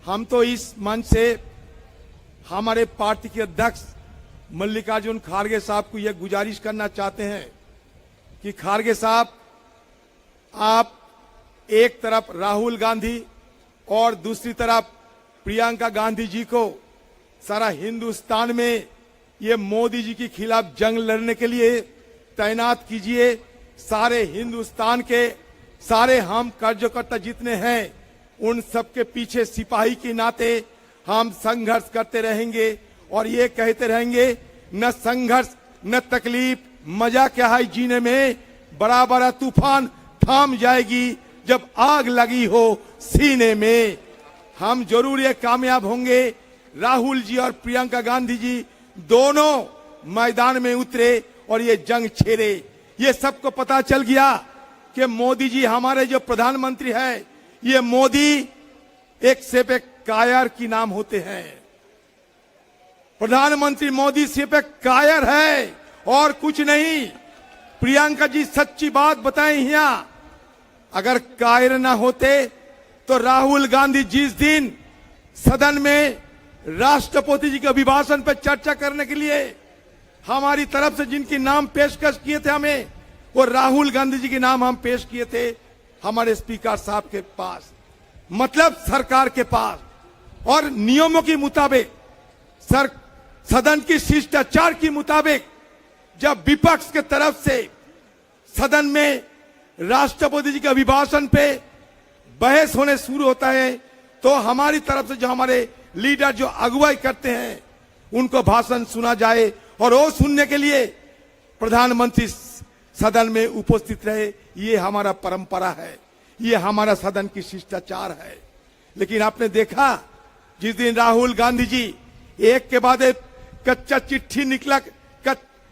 हम तो इस मंच से हमारे पार्टी के अध्यक्ष मल्लिकार्जुन खड़गे साहब को यह गुजारिश करना चाहते हैं कि खड़गे साहब, आप एक तरफ राहुल गांधी और दूसरी तरफ प्रियंका गांधी जी को सारा हिंदुस्तान में ये मोदी जी के खिलाफ जंग लड़ने के लिए तैनात कीजिए। सारे हिंदुस्तान के सारे हम कार्यकर्ता जितने हैं उन सबके पीछे सिपाही के नाते हम संघर्ष करते रहेंगे और ये कहते रहेंगे, न संघर्ष न तकलीफ, मजा क्या है जीने में, बड़ा बड़ा तूफान थाम जाएगी जब आग लगी हो सीने में। हम जरूर ये कामयाब होंगे। राहुल जी और प्रियंका गांधी जी दोनों मैदान में उतरे और ये जंग छेड़े। ये सबको पता चल गया कि मोदी जी हमारे जो प्रधानमंत्री है, ये मोदी एक सिर्फ एक कायर की नाम होते हैं। प्रधानमंत्री मोदी सिर्फ एक कायर है और कुछ नहीं। प्रियंका जी सच्ची बात बताएं यहाँ, अगर कायर ना होते तो राहुल गांधी जिस दिन सदन में राष्ट्रपति जी के अभिभाषण पर चर्चा करने के लिए हमारी तरफ से जिनकी नाम पेशकश किए थे हमें, वो राहुल गांधी जी के नाम हम पेश किए थे हमारे स्पीकर साहब के पास, मतलब सरकार के पास। और नियमों के मुताबिक, सदन की शिष्टाचार के मुताबिक, जब विपक्ष के तरफ से सदन में राष्ट्रपति जी के अभिभाषण पे बहस होने शुरू होता है तो हमारी तरफ से जो हमारे लीडर जो अगुवाई करते हैं उनको भाषण सुना जाए और वो सुनने के लिए प्रधानमंत्री सदन में उपस्थित रहे। ये हमारा परंपरा है, ये हमारा सदन की शिष्टाचार है। लेकिन आपने देखा जिस दिन राहुल गांधी जी एक के बाद एक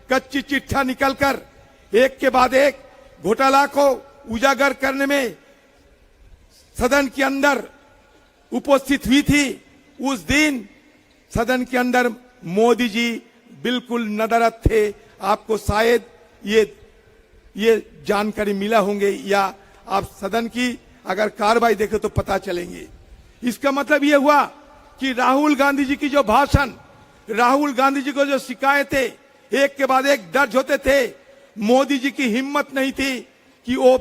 कच्ची चिट्ठा निकलकर एक के बाद एक घोटाला को उजागर करने में सदन के अंदर उपस्थित हुई थी, उस दिन सदन के अंदर मोदी जी बिल्कुल नदारद थे। आपको शायद ये जानकारी मिला होंगे या आप सदन की अगर कार्रवाई देखें तो पता चलेंगे। इसका मतलब ये हुआ कि राहुल गांधी जी की जो भाषण, राहुल गांधी जी को जो शिकायतें एक के बाद एक दर्ज होते थे, मोदी जी की हिम्मत नहीं थी कि वो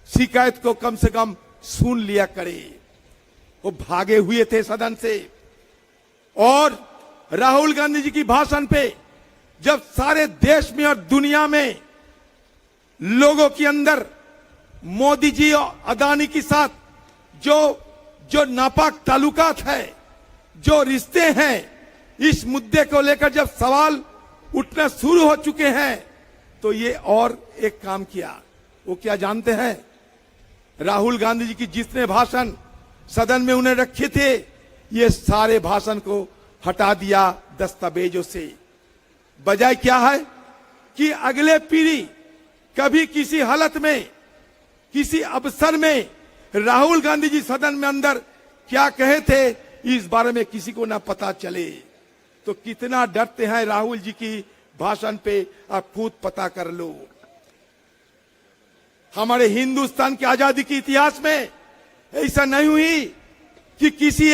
शिकायत को कम से कम सुन लिया करे। वो भागे हुए थे सदन से। और राहुल गांधी जी की भाषण पे जब सारे देश में और दुनिया में लोगों के अंदर मोदी जी और अदानी के साथ जो नापाक ताल्लुकात है, जो रिश्ते हैं, इस मुद्दे को लेकर जब सवाल उठना शुरू हो चुके हैं तो ये और एक काम किया। वो क्या जानते हैं? राहुल गांधी जी की जितने भाषण सदन में उन्हें रखे थे, ये सारे भाषण को हटा दिया दस्तावेजों से। बजाय क्या है कि अगले पीढ़ी कभी किसी हालत में, किसी अवसर में राहुल गांधी जी सदन में अंदर क्या कहे थे इस बारे में किसी को ना पता चले। तो कितना डरते हैं राहुल जी की भाषण पे आप खुद पता कर लो। हमारे हिंदुस्तान की आजादी के इतिहास में ऐसा नहीं हुई कि किसी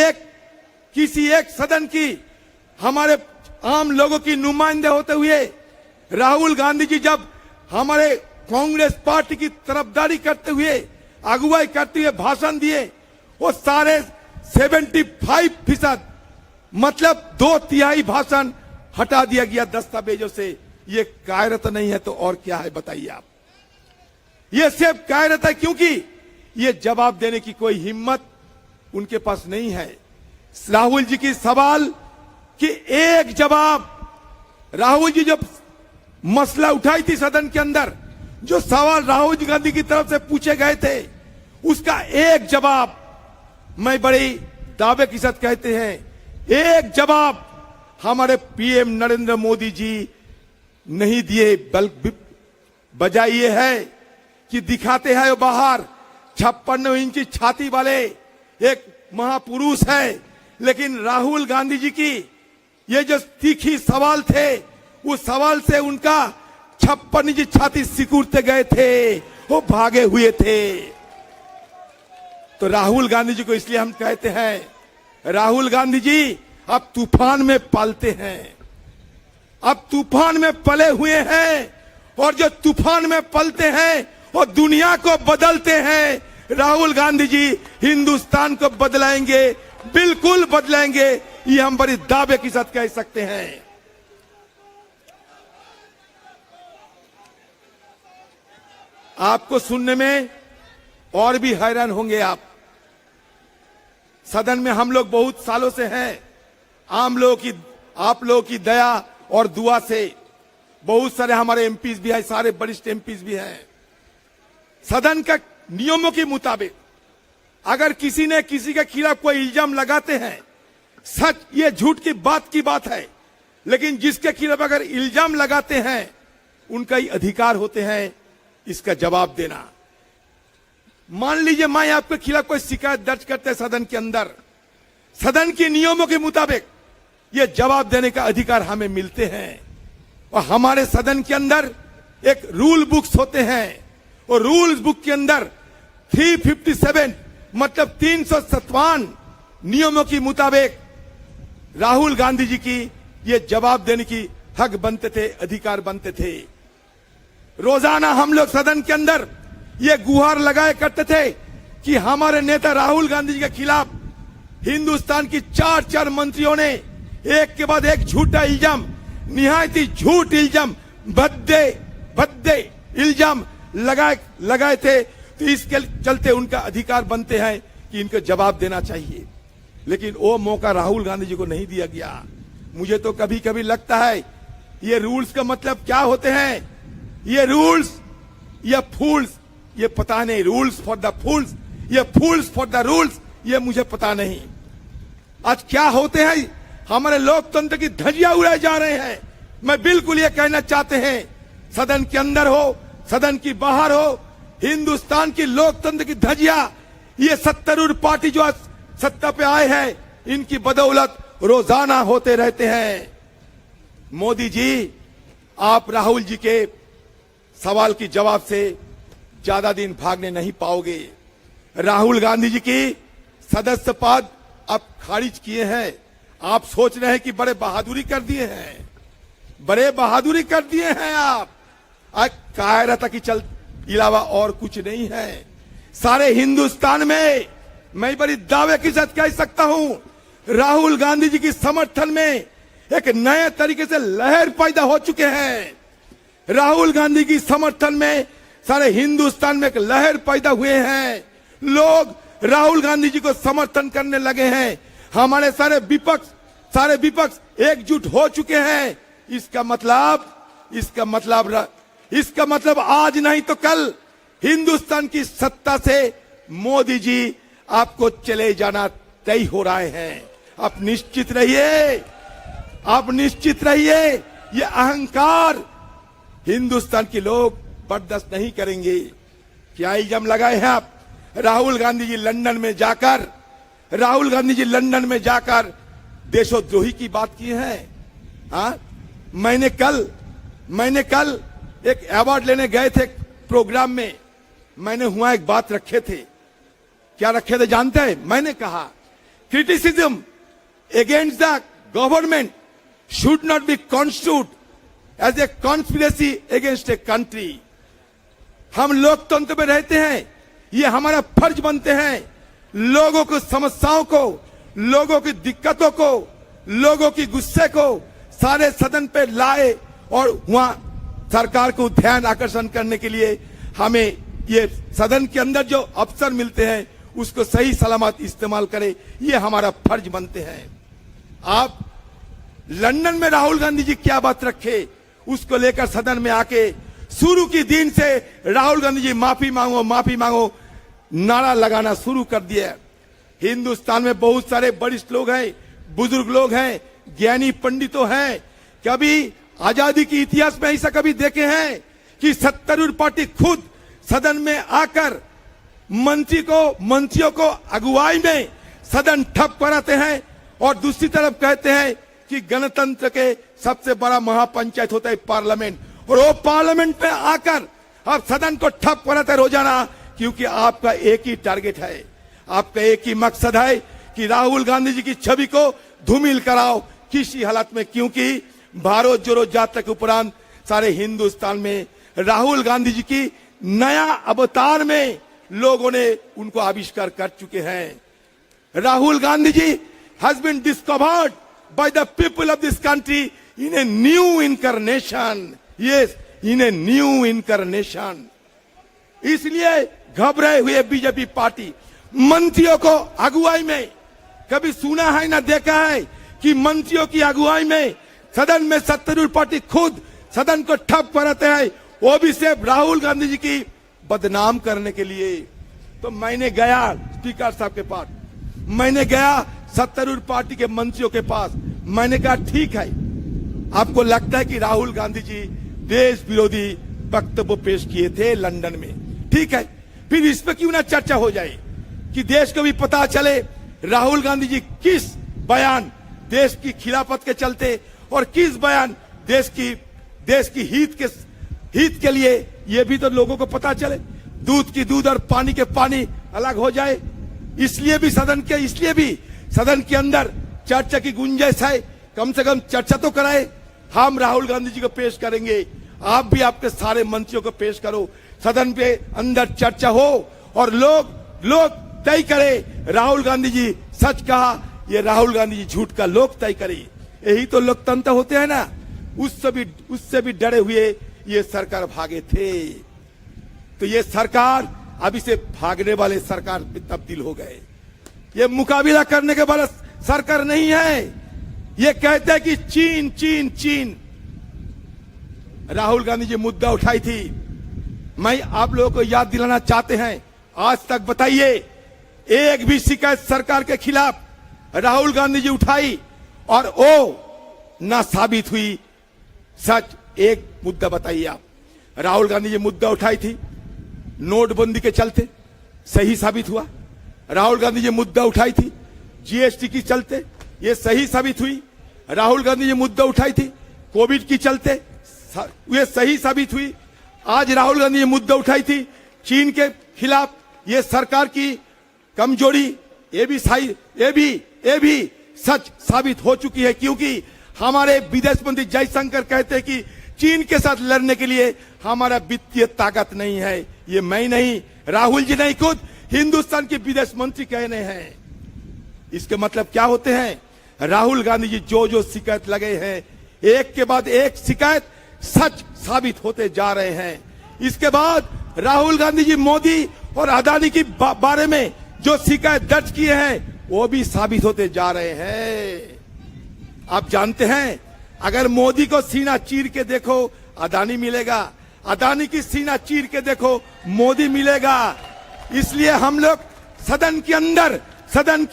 एक सदन की हमारे आम लोगों की नुमाइंदे होते हुए राहुल गांधी जी जब हमारे कांग्रेस पार्टी की तरफदारी करते हुए, अगुवाई करते हुए भाषण दिए, वो सारे 75% मतलब 2/3 भाषण हटा दिया गया दस्तावेजों से। ये कायरत नहीं है तो और क्या है बताइए आप? ये सिर्फ कायरत है क्योंकि ये जवाब देने की कोई हिम्मत उनके पास नहीं है। राहुल जी की सवाल की एक जवाब, राहुल जी जब मसला उठाई थी सदन के अंदर, जो सवाल राहुल गांधी की तरफ से पूछे गए थे, उसका एक जवाब, मैं बड़ी दावे के साथ कहते हैं, एक जवाब हमारे पीएम नरेंद्र मोदी जी नहीं दिए। बजाय ये है कि दिखाते हैं वो बाहर 56 इंची छाती वाले एक महापुरुष है, लेकिन राहुल गांधी जी की ये जो तीखी सवाल थे, उस सवाल से उनका 56 इंची छाती सिकुड़ते गए थे, वो भागे हुए थे। तो तो राहुल गांधी जी को इसलिए हम कहते हैं, राहुल गांधी जी अब तूफान में पलते हैं, अब तूफान में पले हुए हैं, और जो तूफान में पलते हैं वो दुनिया को बदलते हैं। राहुल गांधी जी हिंदुस्तान को बदलाएंगे, बिल्कुल बदलाएंगे, ये हम बड़ी दावे के साथ कह सकते हैं। आपको सुनने में और भी हैरान होंगे आप। सदन में हम लोग बहुत सालों से हैं, आप लोगों की दया और दुआ से बहुत सारे हमारे एमपीज भी हैं, सारे वरिष्ठ एमपीज भी हैं। सदन का नियमों के मुताबिक अगर किसी ने किसी के खिलाफ कोई इल्जाम लगाते हैं, सच ये झूठ की बात है, लेकिन जिसके खिलाफ अगर इल्जाम लगाते हैं उनका ही अधिकार होते हैं इसका जवाब देना। मान लीजिए मैं आपके खिलाफ कोई शिकायत दर्ज करते हैं सदन के अंदर, सदन के नियमों के मुताबिक ये जवाब देने का अधिकार हमें मिलते हैं। और हमारे सदन के अंदर एक रूल बुक्स होते हैं, और रूल्स बुक के अंदर 357 मतलब 357 नियमों के मुताबिक राहुल गांधी जी की ये जवाब देने की हक बनते थे, अधिकार बनते थे। रोजाना हम लोग सदन के अंदर ये गुहार लगाए करते थे कि हमारे नेता राहुल गांधी जी के खिलाफ हिंदुस्तान की चार मंत्रियों ने एक के बाद एक झूठा इल्जाम, निहायत ही झूठ इल्जाम, भद्दे इल्जाम लगाए थे। तो इसके चलते उनका अधिकार बनते हैं कि इनको जवाब देना चाहिए, लेकिन वो मौका राहुल गांधी जी को नहीं दिया गया। मुझे तो कभी कभी लगता है ये रूल्स का मतलब क्या होते हैं, ये रूल्स या फूल्स, ये पता नहीं, रूल्स फॉर द फूल्स या फूल्स फॉर द रूल्स, ये मुझे पता नहीं। आज क्या होते हैं, हमारे लोकतंत्र की धज्जियां उड़ाए जा रहे हैं। मैं बिल्कुल ये कहना चाहते हैं, सदन के अंदर हो, सदन की बाहर हो, हिंदुस्तान की लोकतंत्र की धज्जियां, ये सत्तारूढ़ पार्टी जो आज सत्ता पे आए हैं, इनकी बदौलत रोजाना होते रहते हैं। मोदी जी, आप राहुल जी के सवाल की जवाब से ज्यादा दिन भागने नहीं पाओगे। राहुल गांधी जी की सदस्य पद आप खारिज किए हैं। आप सोच रहे हैं कि बड़े बहादुरी कर दिए हैं, बड़े बहादुरी कर दिए हैं आप। आज कायरता की अलावा और कुछ नहीं है। सारे हिंदुस्तान में मैं बड़ी दावे के साथ कह सकता हूं, राहुल गांधी जी की समर्थन में एक नए तरीके से लहर पैदा हो चुके हैं। राहुल गांधी की समर्थन में सारे हिंदुस्तान में एक लहर पैदा हुए हैं। लोग राहुल गांधी जी को समर्थन करने लगे हैं। हमारे सारे विपक्ष एकजुट हो चुके हैं। इसका मतलब आज नहीं तो कल हिंदुस्तान की सत्ता से मोदी जी आपको चले जाना तय हो रहे हैं। आप निश्चित रहिए, ये अहंकार हिंदुस्तान के लोग बर्दाश्त नहीं करेंगे। क्या इल्जाम लगाए हैं आप? राहुल गांधी जी लंदन में जाकर देशोद्रोही की बात की है। हाँ, मैंने कल एक अवार्ड लेने गए थे प्रोग्राम में, मैंने हुआ एक बात रखे थे। क्या रखे थे जानते हैं? मैंने कहा criticism against the government should not be constitute as a conspiracy against a country. हम लोकतंत्र में रहते हैं, ये हमारा फर्ज बनते हैं लोगों को, समस्याओं को, लोगों की दिक्कतों को, लोगों की गुस्से को सारे सदन पे लाए और वहां सरकार को ध्यान आकर्षण करने के लिए हमें ये सदन के अंदर जो अवसर मिलते हैं उसको सही सलामत इस्तेमाल करें, ये हमारा फर्ज बनते हैं। आप लंदन में राहुल गांधी जी क्या बात रखे, उसको लेकर सदन में आके शुरू के दिन से राहुल गांधी जी माफी मांगो नारा लगाना शुरू कर दिया। हिंदुस्तान में बहुत सारे वरिष्ठ लोग हैं, बुजुर्ग लोग हैं, ज्ञानी पंडितों हैं। कभी आजादी के इतिहास में ऐसा कभी देखे हैं कि सत्तारूढ़ पार्टी खुद सदन में आकर मंत्रियों को अगुवाई में सदन ठप कराते हैं और दूसरी तरफ कहते हैं कि गणतंत्र के सबसे बड़ा महापंचायत होता है पार्लियामेंट, और वो पार्लियामेंट में आकर आप सदन को ठप कराते रोजाना, क्योंकि आपका एक ही टारगेट है, आपका एक ही मकसद है कि राहुल गांधी जी की छवि को धूमिल कराओ किसी हालत में, क्योंकि भारत जोड़ो यात्रा के उपरांत सारे हिंदुस्तान में राहुल गांधी जी की नया अवतार में लोगों ने उनको आविष्कार कर चुके हैं। Rahul Gandhi ji has been discovered by the people of this country in a new incarnation, yes, in a new incarnation. इसलिए घबराए हुए बीजेपी पार्टी मंत्रियों को अगुवाई में, कभी सुना है ना देखा है कि मंत्रियों की अगुवाई में सदन में सत्तारूढ़ पार्टी खुद सदन को ठप कराते हैं, वो भी सिर्फ राहुल गांधी जी की बदनाम करने के लिए। तो मैंने गया स्पीकर साहब के पास, मैंने गया सत्तारूढ़ पार्टी के मंत्रियों के पास, मैंने कहा ठीक है, आपको लगता है कि राहुल गांधी जी देश विरोधी वक्तव्य पेश किए थे लंदन में, ठीक है, फिर इस पर क्यों ना चर्चा हो जाए कि देश को भी पता चले राहुल गांधी जी किस बयान देश की खिलाफत के चलते और किस बयान देश की हित के लिए, ये भी तो लोगों को पता चले। दूध की दूध और पानी के पानी अलग हो जाए, इसलिए भी सदन के अंदर चर्चा की गुंजाइश है। कम से कम चर्चा तो कराए। हम राहुल गांधी जी को पेश करेंगे, आप भी आपके सारे मंत्रियों को पेश करो, सदन पे अंदर चर्चा हो और लोग तय करे राहुल गांधी जी सच कहा, ये राहुल गांधी जी झूठ का, लोग तय करे। यही तो लोकतंत्र होते हैं ना। उससे भी डरे हुए ये सरकार भागे थे। तो ये सरकार अभी से भागने वाले सरकार में तब्दील हो गए। ये मुकाबला करने के वाला सरकार नहीं है। ये कहते हैं कि चीन चीन चीन। राहुल गांधी जी मुद्दा उठाई थी, मैं आप लोगों को याद दिलाना चाहते हैं, आज तक बताइए एक भी शिकायत सरकार के खिलाफ राहुल गांधी जी उठाई और वो ना साबित हुई। सच एक मुद्दा बताइए आप। राहुल गांधी जी मुद्दा उठाई थी नोटबंदी के चलते, सही साबित हुआ। राहुल गांधी जी मुद्दा उठाई थी जीएसटी की चलते, ये सही साबित हुई। राहुल गांधी जी मुद्दा उठाई थी कोविड की चलते, ये सही साबित हुई। आज राहुल गांधी जी मुद्दा उठाई थी चीन के खिलाफ, ये सरकार की कमजोरी, ये भी सच साबित हो चुकी है। क्योंकि हमारे विदेश मंत्री जयशंकर कहते हैं कि चीन के साथ लड़ने के लिए हमारा वित्तीय ताकत नहीं है। ये मैं नहीं, राहुल जी नहीं, खुद हिंदुस्तान के विदेश मंत्री कहने हैं। इसके मतलब क्या होते हैं? राहुल गांधी जी जो शिकायत लगे हैं, एक के बाद एक शिकायत सच साबित होते जा रहे हैं। इसके बाद राहुल गांधी जी मोदी और अदानी के बारे में जो शिकायत दर्ज किए हैं वो भी साबित होते जा रहे हैं। आप जानते हैं, अगर मोदी को सीना चीर के देखो अदानी मिलेगा, अदानी की सीना चीर के देखो मोदी मिलेगा। इसलिए हम लोग सदन के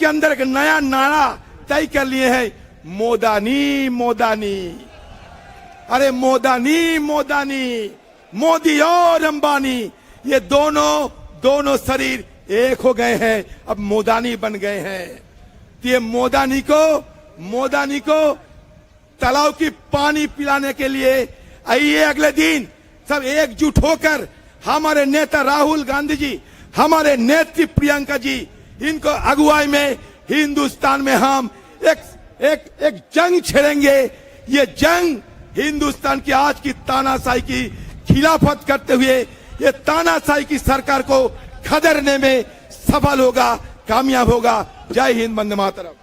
अंदर एक नया नारा तय कर लिए हैं, मोदानी मोदानी। अरे मोदानी मोदानी, मोदी और अंबानी, ये दोनों शरीर एक हो गए हैं, अब मोदानी बन गए हैं। तो ये मोदानी को तालाब की पानी पिलाने के लिए आइए अगले दिन सब एकजुट होकर हमारे नेता राहुल गांधी जी, हमारे नेत्री प्रियंका जी, इनको अगुवाई में हिंदुस्तान में हम एक जंग छेड़ेंगे। ये जंग हिंदुस्तान की आज की तानाशाही की खिलाफत करते हुए ये तानाशाही की सरकार को खदेड़ने में सफल होगा, कामयाब होगा। जय हिंद, वंदे मातरम।